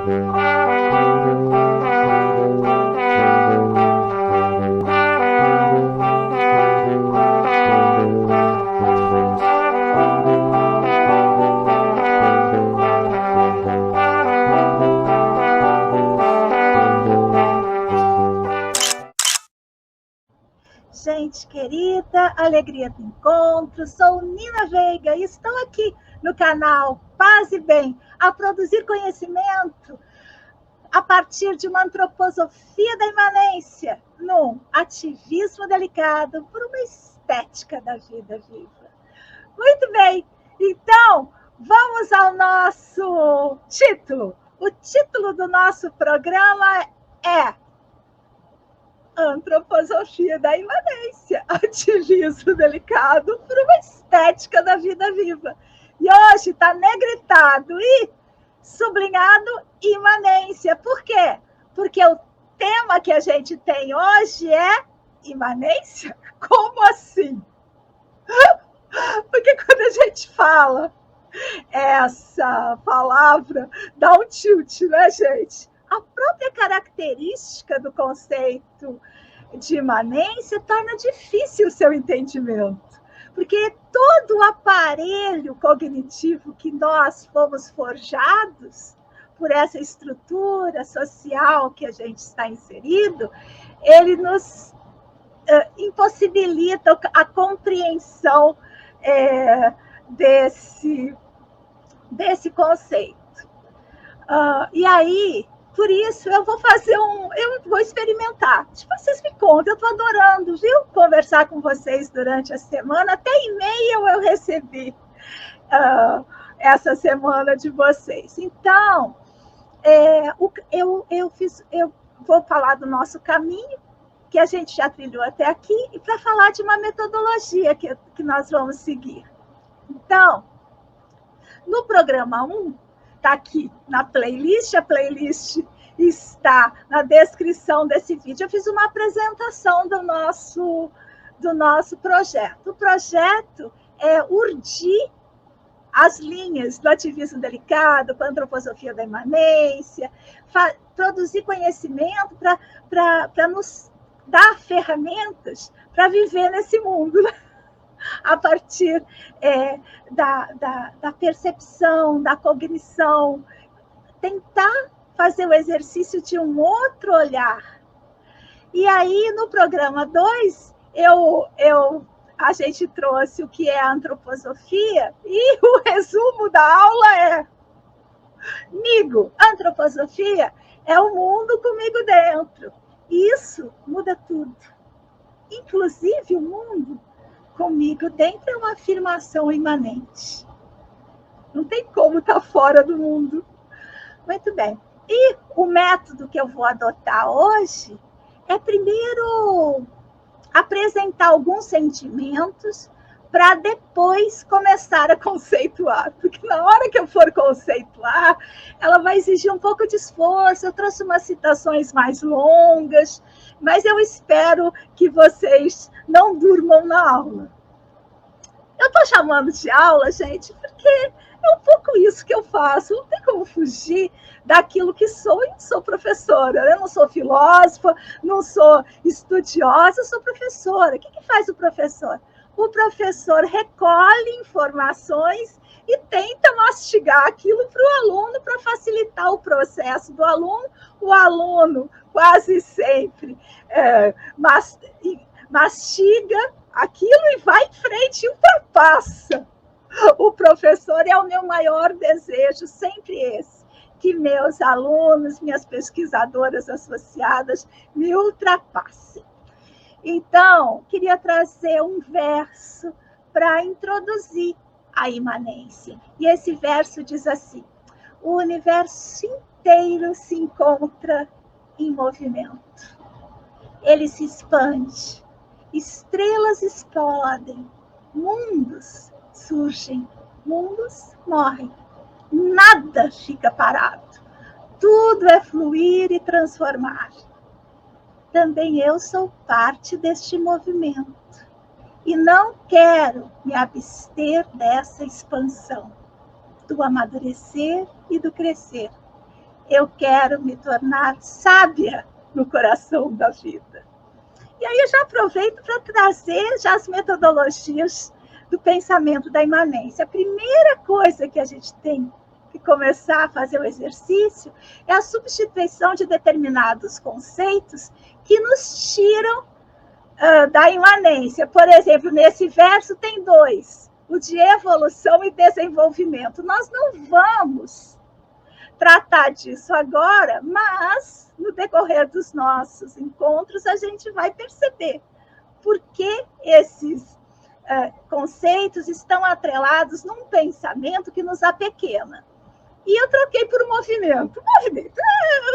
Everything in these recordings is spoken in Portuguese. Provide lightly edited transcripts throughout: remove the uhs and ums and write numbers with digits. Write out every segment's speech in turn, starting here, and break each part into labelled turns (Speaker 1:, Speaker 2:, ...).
Speaker 1: Gente querida, alegria do encontro, sou Nina Veiga e estou aqui no canal Paz e Bem, a produzir conhecimento a partir de uma antroposofia da imanência, num ativismo delicado por uma estética da vida viva. Muito bem, então vamos ao nosso título. O título do nosso programa é Antroposofia da imanência, ativismo delicado por uma estética da vida viva. E hoje está negritado e sublinhado imanência. Por quê? Porque o tema que a gente tem hoje é imanência? Como assim? Porque quando a gente fala essa palavra, dá um tilt, né, gente? A própria característica do conceito de imanência torna difícil o seu entendimento, porque todo o aparelho cognitivo que nós fomos forjados por essa estrutura social que a gente está inserido, ele nos impossibilita a compreensão desse conceito. E aí, por isso, eu vou experimentar. Vocês me contam, eu estou adorando, viu? Conversar com vocês durante a semana. Até e-mail eu recebi essa semana de vocês. Então, eu vou falar do nosso caminho, que a gente já trilhou até aqui, e para falar de uma metodologia que nós vamos seguir. Então, no programa 1, está aqui na playlist, a playlist está na descrição desse vídeo. Eu fiz uma apresentação do nosso projeto. O projeto é urdir as linhas do ativismo delicado, com a antroposofia da imanência, produzir conhecimento para nos dar ferramentas para viver nesse mundo, a partir da percepção, da cognição, tentar fazer o exercício de um outro olhar. E aí, no programa 2, a gente trouxe o que é a antroposofia, e o resumo da aula é: Migo, antroposofia é o mundo comigo dentro. Isso muda tudo. Inclusive, o mundo comigo dentro é uma afirmação imanente. Não tem como estar fora do mundo. Muito bem. E o método que eu vou adotar hoje é primeiro apresentar alguns sentimentos para depois começar a conceituar. Porque na hora que eu for conceituar, ela vai exigir um pouco de esforço. Eu trouxe umas citações mais longas, mas eu espero que vocês não durmam na aula. Eu estou chamando de aula, gente, porque é um pouco isso que eu faço. Não tem como fugir daquilo que sou, e sou professora. Eu não sou filósofa, não sou estudiosa, eu sou professora. O que faz o professor? O professor recolhe informações e tenta mastigar aquilo para o aluno, para facilitar o processo do aluno. O aluno quase sempre mastiga aquilo e vai em frente e ultrapassa. O professor é o meu maior desejo, sempre esse, que meus alunos, minhas pesquisadoras associadas me ultrapassem. Então, queria trazer um verso para introduzir a imanência. E esse verso diz assim: o universo inteiro se encontra em movimento. Ele se expande, estrelas explodem, mundos surgem, mundos morrem. Nada fica parado. Tudo é fluir e transformar. Também eu sou parte deste movimento e não quero me abster dessa expansão, do amadurecer e do crescer. eu quero me tornar sábia no coração da vida. E aí eu já aproveito para trazer já as metodologias do pensamento da imanência. A primeira coisa que a gente tem que começar a fazer o exercício é a substituição de determinados conceitos que nos tiram da imanência. Por exemplo, nesse verso tem 2, o de evolução e desenvolvimento. Nós não vamos tratar disso agora, mas no decorrer dos nossos encontros a gente vai perceber por que esses conceitos estão atrelados num pensamento que nos apequena. E eu troquei por um movimento.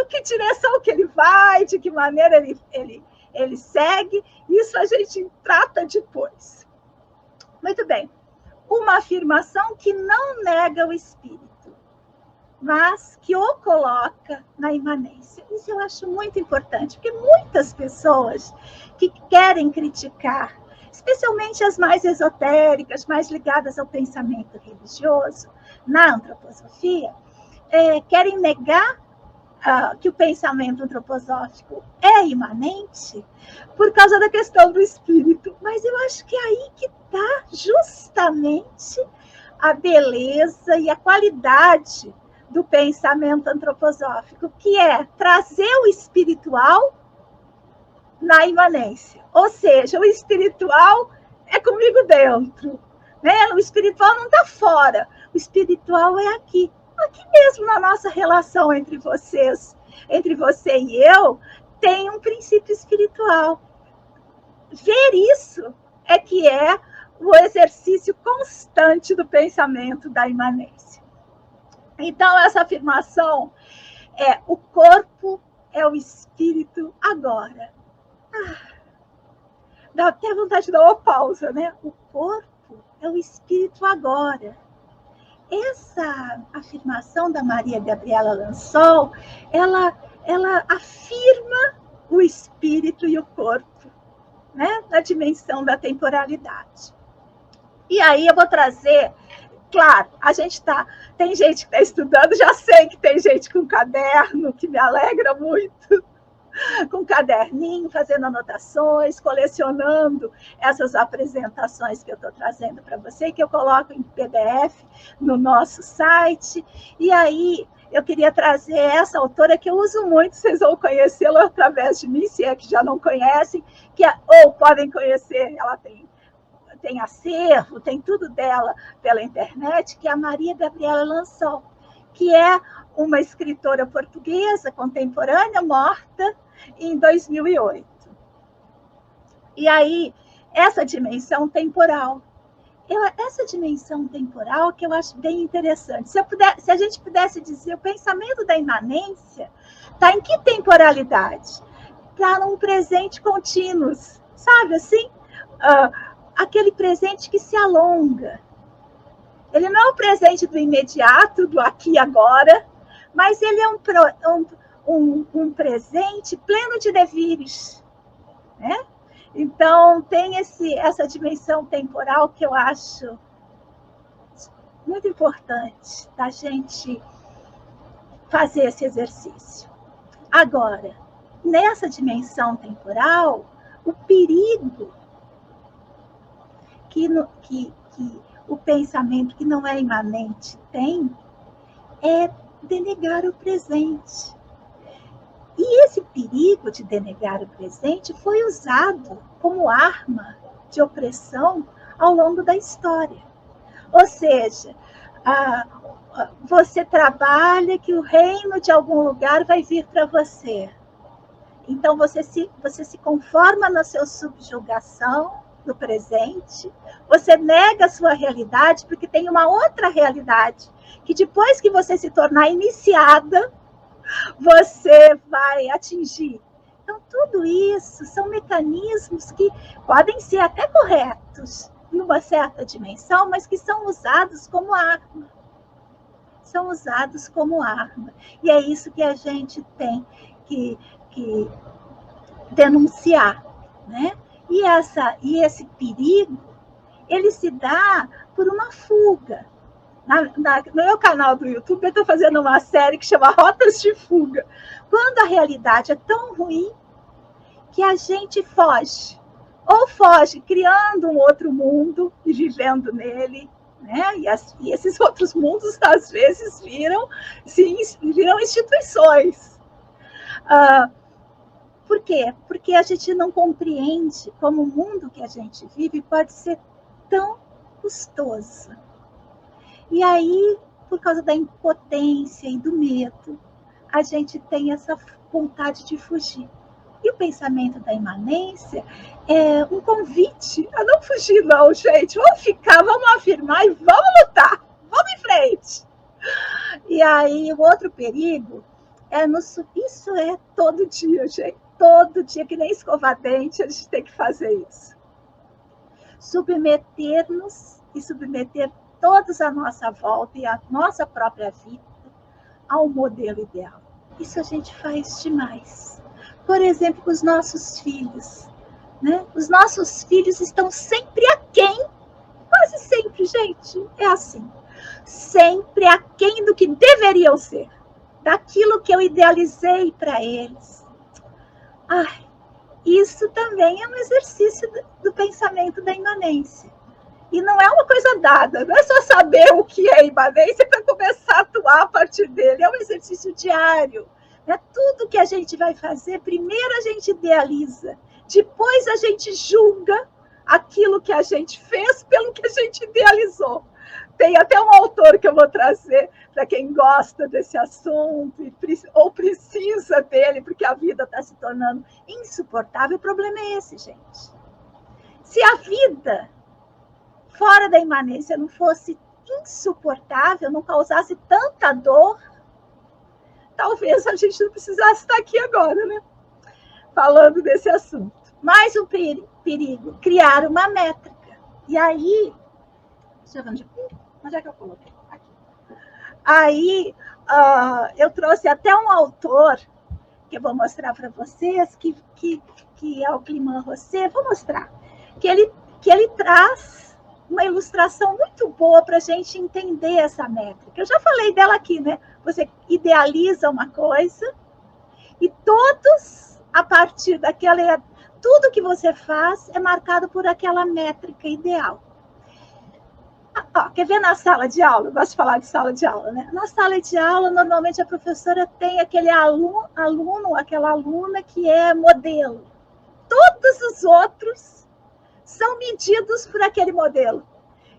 Speaker 1: Que direção que ele vai, de que maneira ele segue, isso a gente trata depois. Muito bem. Uma afirmação que não nega o espírito, mas que o coloca na imanência. Isso eu acho muito importante, porque muitas pessoas que querem criticar, especialmente as mais esotéricas, mais ligadas ao pensamento religioso, na antroposofia, querem negar que o pensamento antroposófico é imanente por causa da questão do espírito. Mas eu acho que é aí que está justamente a beleza e a qualidade do pensamento antroposófico, que é trazer o espiritual na imanência. Ou seja, o espiritual é comigo dentro, né? O espiritual não está fora, o espiritual é aqui mesmo na nossa relação entre vocês, entre você e eu, tem um princípio espiritual. Ver isso é que é o exercício constante do pensamento da imanência. Então, essa afirmação é: o corpo é o espírito agora. Dá até vontade de dar uma pausa, né? O corpo é o espírito agora. Essa afirmação da Maria Gabriela Lansol, ela afirma o espírito e o corpo, né, na dimensão da temporalidade. E aí eu vou trazer, claro, tem gente que está estudando, já sei que tem gente com caderno, que me alegra muito, com caderninho, fazendo anotações, colecionando essas apresentações que eu estou trazendo para você, que eu coloco em PDF no nosso site. E aí eu queria trazer essa autora que eu uso muito, vocês vão conhecê-la através de mim, se é que já não conhecem, ou podem conhecer, ela tem acervo, tem tudo dela pela internet, que é a Maria Gabriela Lansol, que é uma escritora portuguesa contemporânea, morta em 2008. E aí, essa dimensão temporal que eu acho bem interessante. Se a gente pudesse dizer, o pensamento da imanência está em que temporalidade? Está num presente contínuo, sabe assim? Aquele presente que se alonga. Ele não é o presente do imediato, do aqui e agora, mas ele é um presente pleno de devires, né? Então, tem essa dimensão temporal que eu acho muito importante da gente fazer esse exercício. Agora, nessa dimensão temporal, o perigo que o pensamento que não é imanente tem é denegar o presente. E esse perigo de denegar o presente foi usado como arma de opressão ao longo da história. Ou seja, você trabalha que o reino de algum lugar vai vir para você. Então, você se conforma na sua subjugação do presente, você nega a sua realidade, porque tem uma outra realidade, que depois que você se tornar iniciada, você vai atingir. Então, tudo isso são mecanismos que podem ser até corretos, numa certa dimensão, mas que são usados como arma. São usados como arma. E é isso que a gente tem que denunciar, né? E esse perigo, ele se dá por uma fuga. No meu canal do YouTube, eu estou fazendo uma série que chama Rotas de Fuga. Quando a realidade é tão ruim que a gente foge. Ou foge criando um outro mundo e vivendo nele, né? E esses outros mundos, às vezes, viram instituições. Por quê? Porque a gente não compreende como o mundo que a gente vive pode ser tão custoso. E aí, por causa da impotência e do medo, a gente tem essa vontade de fugir. E o pensamento da imanência é um convite a não fugir, não, gente. Vamos ficar, vamos afirmar e vamos lutar. Vamos em frente. E aí, o outro perigo é isso é todo dia, gente. Todo dia, que nem escovar dente, a gente tem que fazer isso. Submeter-nos e submeter todos à nossa volta e a nossa própria vida ao modelo ideal. Isso a gente faz demais. Por exemplo, com os nossos filhos. Né? Os nossos filhos estão sempre aquém, quase sempre, gente, é assim. Sempre aquém do que deveriam ser, daquilo que eu idealizei para eles. Ai, isso também é um exercício do pensamento da imanência. E não é uma coisa dada, não é só saber o que é imanência para começar a atuar a partir dele, é um exercício diário. Né? Tudo que a gente vai fazer, primeiro a gente idealiza, depois a gente julga aquilo que a gente fez pelo que a gente idealizou. Tem até um autor que eu vou trazer para quem gosta desse assunto ou precisa dele, porque a vida está se tornando insuportável. O problema é esse, gente. Se a vida fora da imanência não fosse insuportável, não causasse tanta dor, talvez a gente não precisasse estar aqui agora, né? Falando desse assunto. Mais um perigo, criar uma métrica. E aí, deixa eu ver onde é que eu coloquei? Aqui. Aí, eu trouxe até um autor, que eu vou mostrar para vocês, que é o Clément Rosset, vou mostrar, que ele traz uma ilustração muito boa para a gente entender essa métrica. Eu já falei dela aqui, né? Você idealiza uma coisa e todos, a partir daquela... Tudo que você faz é marcado por aquela métrica ideal. Quer ver na sala de aula? Eu gosto de falar de sala de aula, né? Na sala de aula, normalmente a professora tem aquele aluno, aquela aluna que é modelo. Todos os outros são medidos por aquele modelo.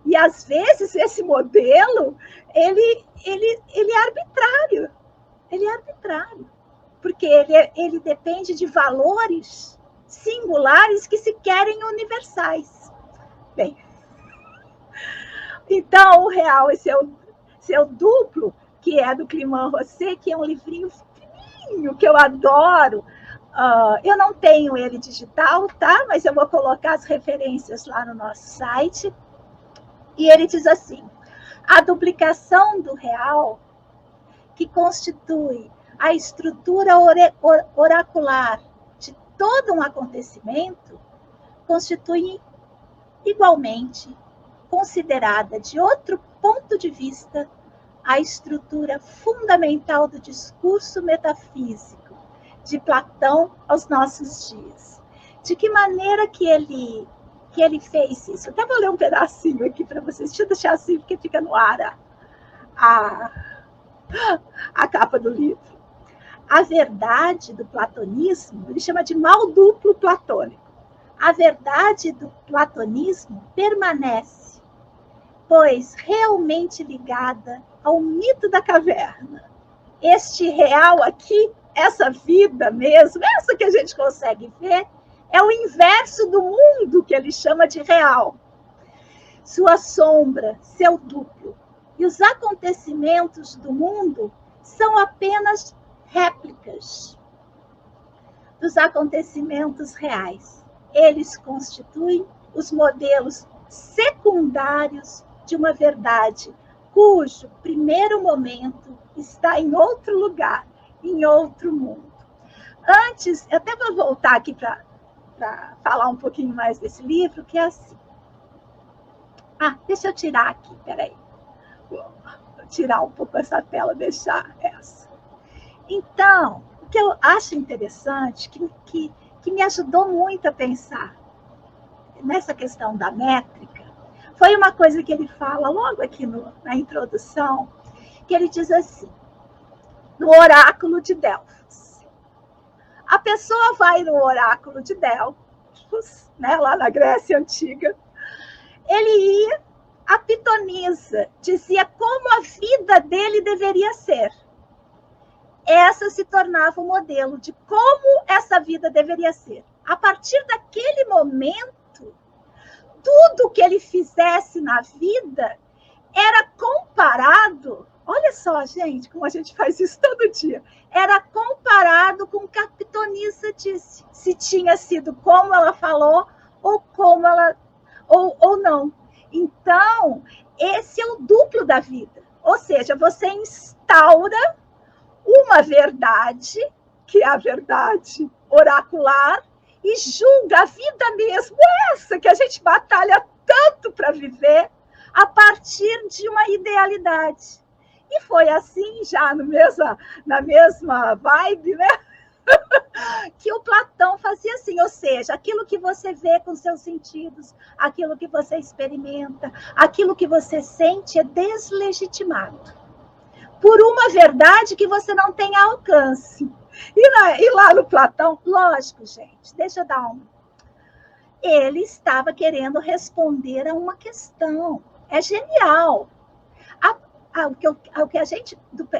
Speaker 1: E, às vezes, esse modelo, ele é arbitrário. Ele é arbitrário. Porque ele depende de valores singulares que se querem universais. Bem, então, o real, esse é o duplo, que é do Clément Rosset, que é um livrinho fininho, que eu adoro. Eu não tenho ele digital, tá? Mas eu vou colocar as referências lá no nosso site. E ele diz assim: a duplicação do real, que constitui a estrutura oracular de todo um acontecimento, constitui igualmente considerada de outro ponto de vista a estrutura fundamental do discurso metafísico de Platão aos nossos dias. De que maneira que ele fez isso? Eu até vou ler um pedacinho aqui para vocês. Deixa eu deixar assim, porque fica no ar a capa do livro. A verdade do platonismo, ele chama de mal duplo platônico. A verdade do platonismo permanece, pois realmente ligada ao mito da caverna. Este real aqui, essa vida mesmo, essa que a gente consegue ver, é o inverso do mundo que ele chama de real. Sua sombra, seu duplo. E os acontecimentos do mundo são apenas réplicas dos acontecimentos reais. Eles constituem os modelos secundários de uma verdade, cujo primeiro momento está em outro lugar, em outro mundo. Antes, eu até vou voltar aqui para falar um pouquinho mais desse livro, que é assim. Deixa eu tirar aqui, peraí. Vou tirar um pouco essa tela, deixar essa. Então, o que eu acho interessante, que me ajudou muito a pensar nessa questão da métrica, foi uma coisa que ele fala logo aqui na introdução, que ele diz assim, no oráculo de Delfos. A pessoa vai no oráculo de Delfos, né, lá na Grécia Antiga, ele ia, a pitonisa dizia como a vida dele deveria ser. Essa se tornava o modelo de como essa vida deveria ser. A partir daquele momento, tudo que ele fizesse na vida era comparado, olha só, gente, como a gente faz isso todo dia, era comparado com o que a pitonisa disse, se tinha sido como ela falou ou como ela ou não. Então, esse é o duplo da vida. Ou seja, você instaura uma verdade, que é a verdade oracular, e julga a vida mesmo, essa que a gente batalha tanto para viver, a partir de uma idealidade. E foi assim, já na mesma vibe, né? Que o Platão fazia assim, ou seja, aquilo que você vê com seus sentidos, aquilo que você experimenta, aquilo que você sente é deslegitimado por uma verdade que você não tem alcance. E lá no Platão, lógico, gente, deixa eu dar ele estava querendo responder a uma questão. É genial.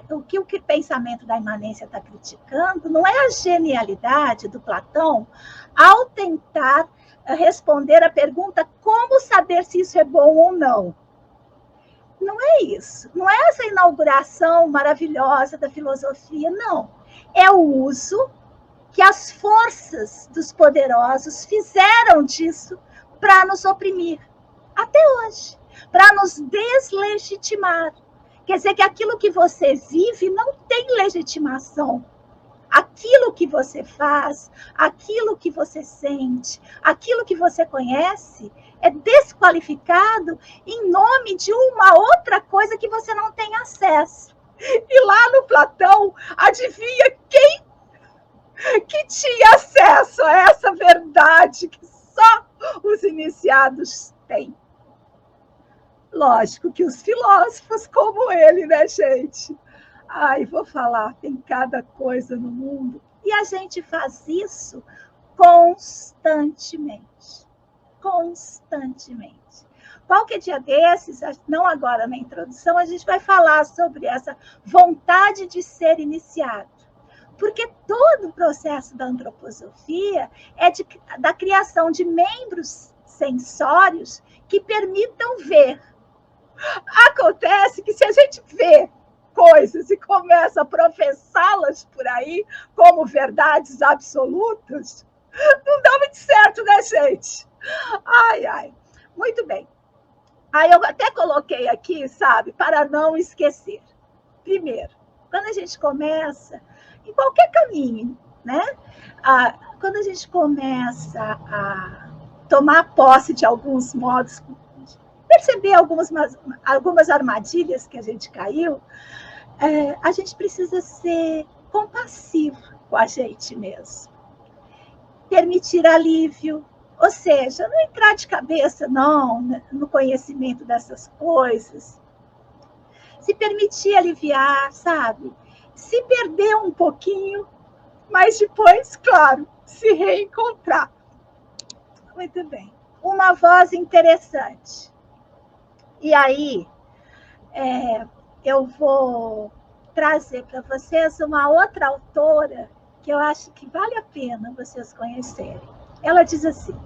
Speaker 1: O que o pensamento da imanência está criticando não é a genialidade do Platão ao tentar responder a pergunta como saber se isso é bom ou não. Não é isso. Não é essa inauguração maravilhosa da filosofia, não. É o uso que as forças dos poderosos fizeram disso para nos oprimir, até hoje, para nos deslegitimar. Quer dizer que aquilo que você vive não tem legitimação. Aquilo que você faz, aquilo que você sente, aquilo que você conhece, é desqualificado em nome de uma outra coisa que você não tem acesso. E lá no Platão, adivinha quem que tinha acesso a essa verdade que só os iniciados têm? Lógico que os filósofos como ele, né, gente? Ai, vou falar, tem cada coisa no mundo. E a gente faz isso constantemente. Constantemente. Qualquer dia desses, não agora na introdução, a gente vai falar sobre essa vontade de ser iniciado. Porque todo o processo da antroposofia é da criação de membros sensórios que permitam ver. Acontece que se a gente vê coisas e começa a professá-las por aí como verdades absolutas, não dá muito certo, né, gente? Ai, ai. Muito bem. Aí eu até coloquei aqui, sabe, para não esquecer. Primeiro, quando a gente começa, em qualquer caminho, né? Quando a gente começa a tomar posse de alguns modos, perceber algumas armadilhas que a gente caiu, a gente precisa ser compassivo com a gente mesmo. Permitir alívio, ou seja, não entrar de cabeça, não, no conhecimento dessas coisas. Se permitir aliviar, sabe? Se perder um pouquinho, mas depois, claro, se reencontrar. Muito bem. Uma voz interessante. E aí, eu vou trazer para vocês uma outra autora que eu acho que vale a pena vocês conhecerem. Ela diz assim,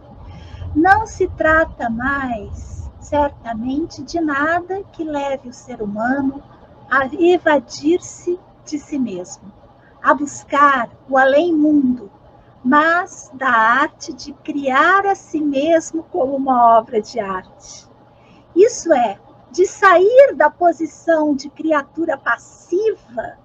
Speaker 1: não se trata mais, certamente, de nada que leve o ser humano a evadir-se de si mesmo, a buscar o além-mundo, mas da arte de criar a si mesmo como uma obra de arte. Isso é, de sair da posição de criatura passiva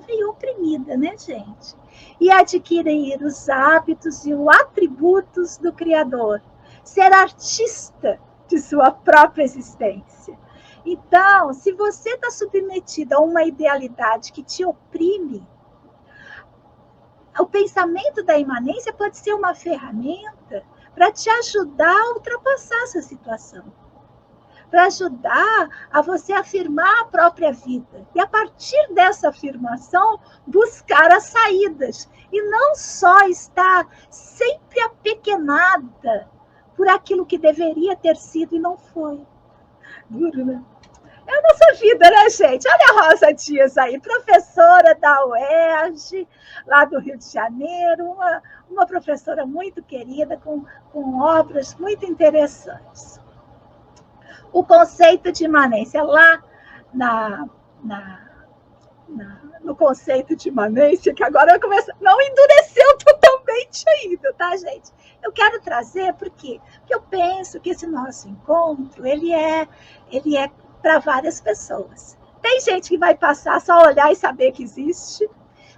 Speaker 1: e oprimida, né, gente? E adquirir os hábitos e os atributos do Criador. Ser artista de sua própria existência. Então, se você está submetido a uma idealidade que te oprime, o pensamento da imanência pode ser uma ferramenta para te ajudar a ultrapassar essa situação, para ajudar a você afirmar a própria vida. E a partir dessa afirmação, buscar as saídas. E não só estar sempre apequenada por aquilo que deveria ter sido e não foi. Duro, né? É a nossa vida, né, gente? Olha a Rosa Dias aí, professora da UERJ, lá do Rio de Janeiro, uma professora muito querida, com obras muito interessantes. O conceito de imanência, lá no conceito de imanência, que agora eu começo, não endureceu totalmente ainda, tá, gente? Eu quero trazer, por quê? Porque eu penso que esse nosso encontro, ele é para várias pessoas. Tem gente que vai passar só olhar e saber que existe.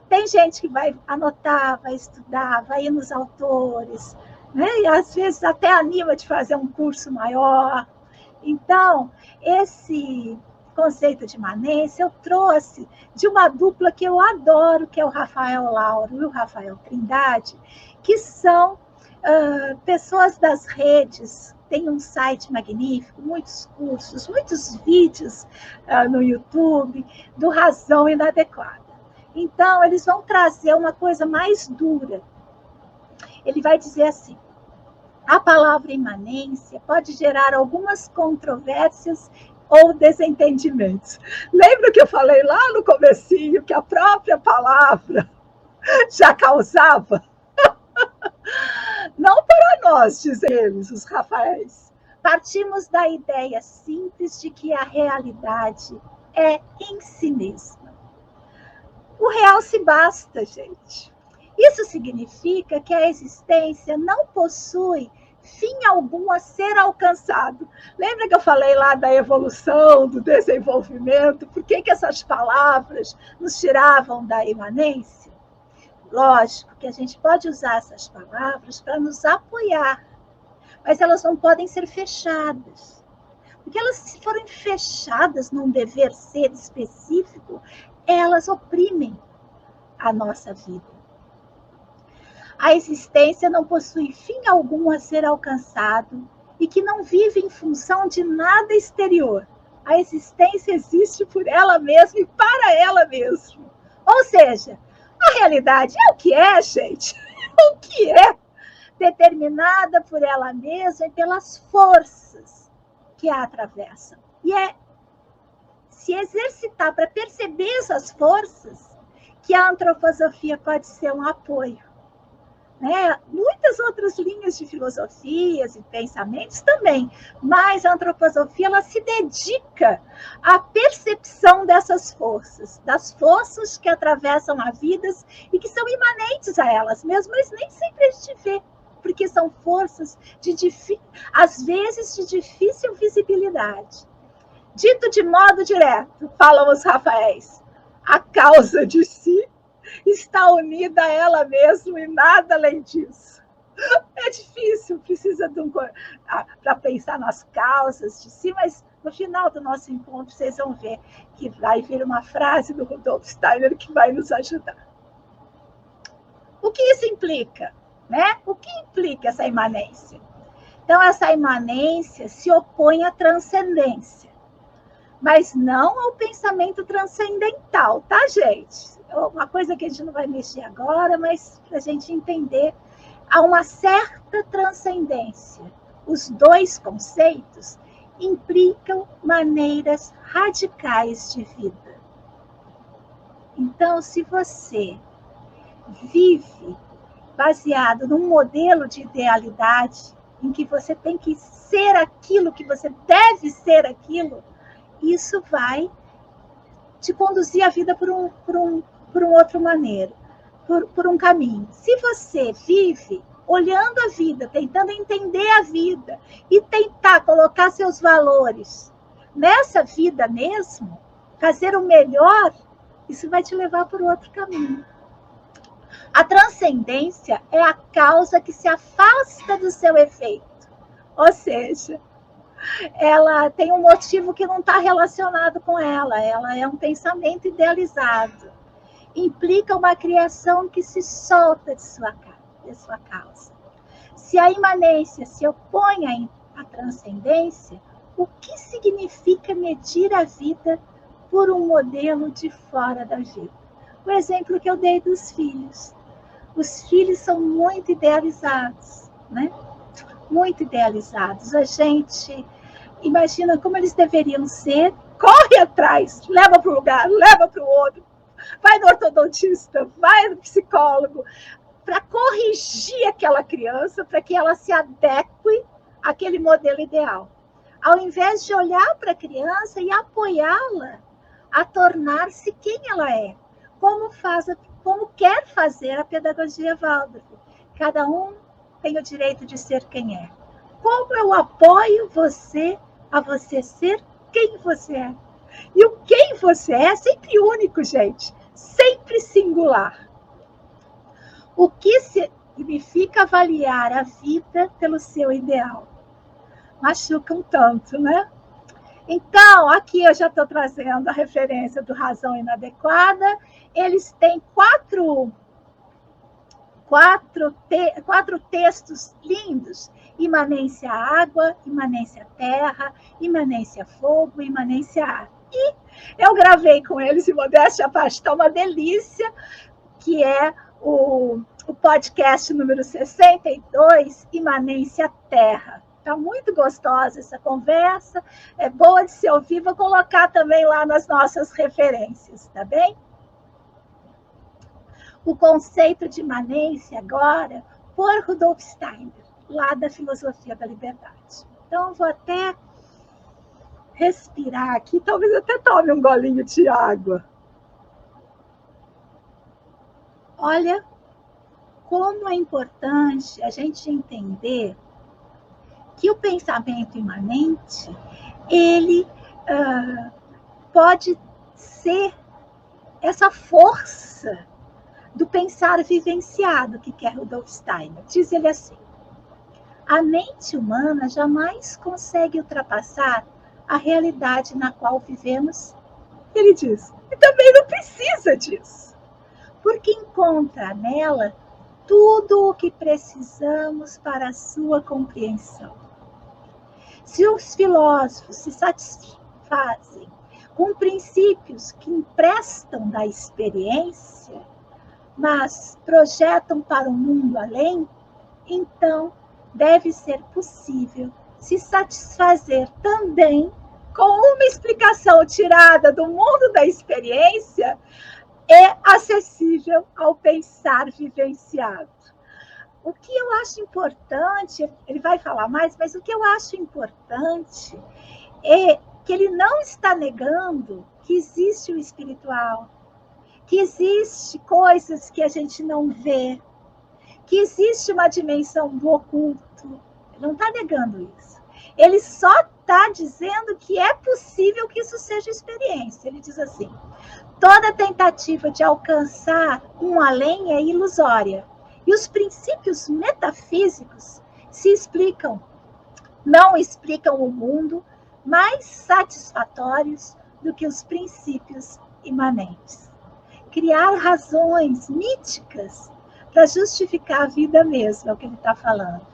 Speaker 1: Tem gente que vai anotar, vai estudar, vai ir nos autores, né? E às vezes até anima de fazer um curso maior. Então, esse conceito de imanência eu trouxe de uma dupla que eu adoro, que é o Rafael Lauro e o Rafael Trindade, que são pessoas das redes. Tem um site magnífico, muitos cursos, muitos vídeos no YouTube do Razão Inadequada. Então, eles vão trazer uma coisa mais dura. Ele vai dizer assim: a palavra imanência pode gerar algumas controvérsias ou desentendimentos. Lembra que eu falei lá no comecinho que a própria palavra já causava? Não para nós, dizem eles, os Rafaéis. Partimos da ideia simples de que a realidade é em si mesma. O real se basta, gente. Isso significa que a existência não possui fim algum a ser alcançado. Lembra que eu falei lá da evolução, do desenvolvimento? Por que essas palavras nos tiravam da imanência? Lógico que a gente pode usar essas palavras para nos apoiar, mas elas não podem ser fechadas. Porque elas, se forem fechadas num dever ser específico, elas oprimem a nossa vida. A existência não possui fim algum a ser alcançado e que não vive em função de nada exterior. A existência existe por ela mesma e para ela mesma. Ou seja, a realidade é o que é, gente. O que é, determinada por ela mesma e pelas forças que a atravessam. E é se exercitar para perceber essas forças que a antroposofia pode ser um apoio. Né? Muitas outras linhas de filosofias e pensamentos também, mas a antroposofia ela se dedica à percepção dessas forças, das forças que atravessam a vida e que são imanentes a elas mesmas, mas nem sempre a gente vê, porque são forças às vezes de difícil visibilidade. Dito de modo direto, falam os Rafaéis, a causa de si está unida a ela mesma e nada além disso. É difícil, precisa de para pensar nas causas de si, mas no final do nosso encontro vocês vão ver que vai vir uma frase do Rudolf Steiner que vai nos ajudar. O que isso implica? Né? O que implica essa imanência? Então, essa imanência se opõe à transcendência, mas não ao pensamento transcendental, tá, gente? Uma coisa que a gente não vai mexer agora, mas para a gente entender, há uma certa transcendência. Os dois conceitos implicam maneiras radicais de vida. Então, se você vive baseado num modelo de idealidade, em que você tem que ser aquilo, que você deve ser aquilo, isso vai te conduzir a vida por um outro maneira, por um caminho. Se você vive olhando a vida, tentando entender a vida e tentar colocar seus valores nessa vida mesmo, fazer o melhor, isso vai te levar por outro caminho. A transcendência é a causa que se afasta do seu efeito. Ou seja, ela tem um motivo que não está relacionado com ela é um pensamento idealizado. Implica uma criação que se solta de sua causa. Se a imanência se opõe à transcendência, o que significa medir a vida por um modelo de fora da vida? O exemplo que eu dei dos filhos. Os filhos são muito idealizados, né? Muito idealizados. A gente imagina como eles deveriam ser, corre atrás, leva para um lugar, leva para o outro, vai no ortodontista, vai no psicólogo, para corrigir aquela criança, para que ela se adeque àquele modelo ideal. Ao invés de olhar para a criança e apoiá-la a tornar-se quem ela é, como quer fazer a pedagogia Waldorf. Cada um tem o direito de ser quem é. Como eu apoio você a você ser quem você é? E o quem você é sempre único, gente. Sempre singular. O que significa avaliar a vida pelo seu ideal? Machucam tanto, né? Então, aqui eu já estou trazendo a referência do Razão Inadequada. Eles têm quatro textos lindos: imanência água, imanência terra, imanência fogo, imanência ar. E eu gravei com eles, e modéstia à parte, está uma delícia, que é o podcast número 62, Imanência Terra. Está muito gostosa essa conversa, é boa de se ouvir, vou colocar também lá nas nossas referências, tá bem? O conceito de imanência agora, por Rudolf Steiner, lá da Filosofia da Liberdade. Então, vou até respirar aqui, talvez até tome um golinho de água. Olha como é importante a gente entender que o pensamento imanente, ele pode ser essa força do pensar vivenciado que quer Rudolf Steiner. Diz ele assim: a mente humana jamais consegue ultrapassar a realidade na qual vivemos. Ele diz, e também não precisa disso, porque encontra nela tudo o que precisamos para a sua compreensão. Se os filósofos se satisfazem com princípios que emprestam da experiência, mas projetam para o mundo além, então deve ser possível se satisfazer também com uma explicação tirada do mundo da experiência e acessível ao pensar vivenciado. O que eu acho importante, ele vai falar mais, mas o que eu acho importante é que ele não está negando que existe o espiritual, que existe coisas que a gente não vê, que existe uma dimensão do oculto. Ele não está negando isso. Ele só está dizendo que é possível que isso seja experiência. Ele diz assim: toda tentativa de alcançar um além é ilusória. E os princípios metafísicos não explicam o mundo mais satisfatórios do que os princípios imanentes. Criar razões míticas para justificar a vida mesma, é o que ele está falando.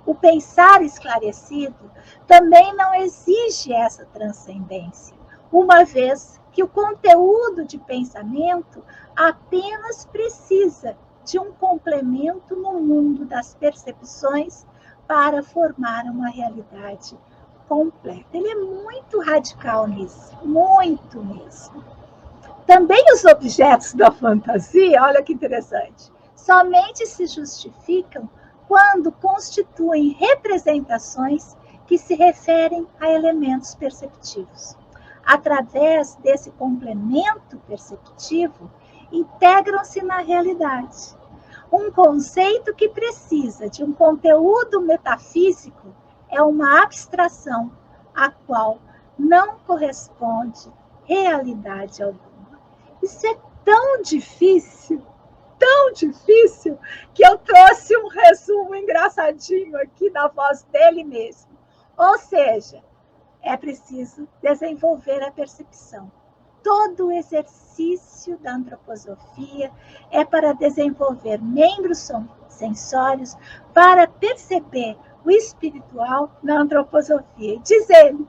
Speaker 1: O pensar esclarecido também não exige essa transcendência, uma vez que o conteúdo de pensamento apenas precisa de um complemento no mundo das percepções para formar uma realidade completa. Ele é muito radical nisso, muito mesmo. Também os objetos da fantasia, olha que interessante, somente se justificam quando constituem representações que se referem a elementos perceptivos. Através desse complemento perceptivo, integram-se na realidade. Um conceito que precisa de um conteúdo metafísico é uma abstração a qual não corresponde realidade alguma. Isso é tão difícil, que eu trouxe um resumo engraçadinho aqui na voz dele mesmo. Ou seja, é preciso desenvolver a percepção. Todo o exercício da antroposofia é para desenvolver membros sensórios para perceber o espiritual na antroposofia. Diz ele,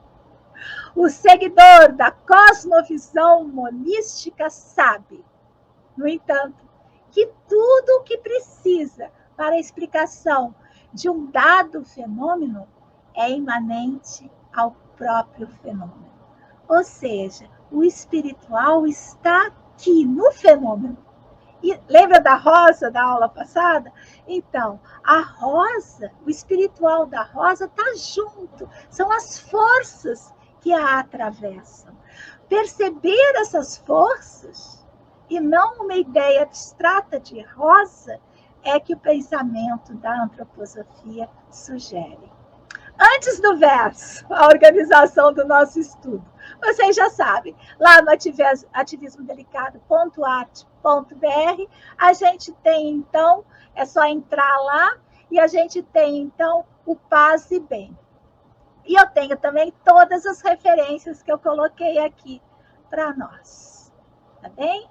Speaker 1: o seguidor da cosmovisão monística sabe, no entanto, que tudo o que precisa para a explicação de um dado fenômeno é imanente ao próprio fenômeno. Ou seja, o espiritual está aqui no fenômeno. E lembra da rosa da aula passada? Então, a rosa, o espiritual da rosa está junto. São as forças que a atravessam. Perceber essas forças e não uma ideia abstrata de rosa é que o pensamento da antroposofia sugere. Antes do verso, a organização do nosso estudo. Vocês já sabem, lá no ativismodelicado.art.br, a gente tem, então, é só entrar lá, e a gente tem, então, o Paz e Bem. E eu tenho também todas as referências que eu coloquei aqui para nós. Tá bem?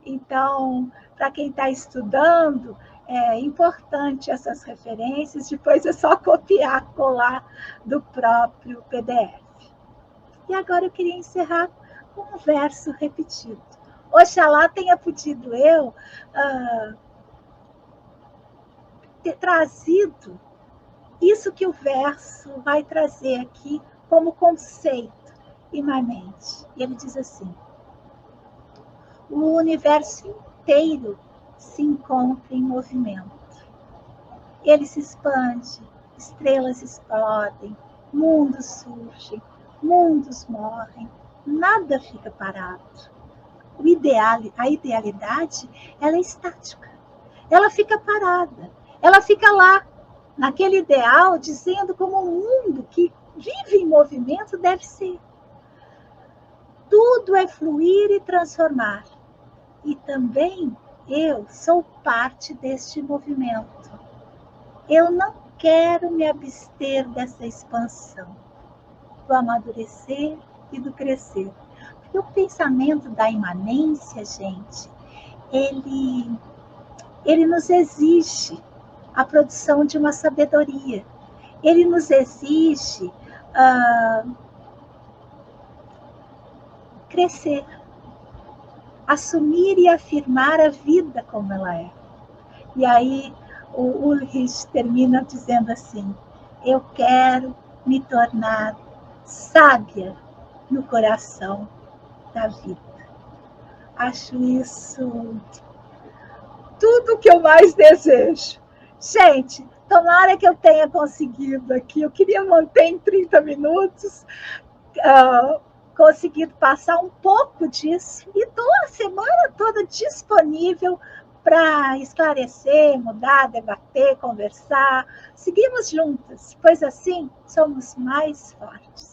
Speaker 1: Então, para quem está estudando, é importante essas referências, depois é só copiar, colar do próprio PDF. E agora eu queria encerrar com um verso repetido. Oxalá tenha podido eu ter trazido isso que o verso vai trazer aqui como conceito imanente. E ele diz assim, o universo inteiro se encontra em movimento. Ele se expande, estrelas explodem, mundos surgem, mundos morrem, nada fica parado. A idealidade, ela é estática, ela fica parada, ela fica lá, naquele ideal, dizendo como um mundo que vive em movimento deve ser. Tudo é fluir e transformar. E também eu sou parte deste movimento. Eu não quero me abster dessa expansão, do amadurecer e do crescer. Porque o pensamento da imanência, gente, ele nos exige a produção de uma sabedoria. Ele nos exige crescer, assumir e afirmar a vida como ela é. E aí o Ulrich termina dizendo assim, eu quero me tornar sábia no coração da vida. Acho isso tudo que eu mais desejo. Gente, tomara que eu tenha conseguido aqui, eu queria manter em 30 minutos, conseguido passar um pouco disso, e estou a semana toda disponível para esclarecer, mudar, debater, conversar. Seguimos juntas, pois assim somos mais fortes.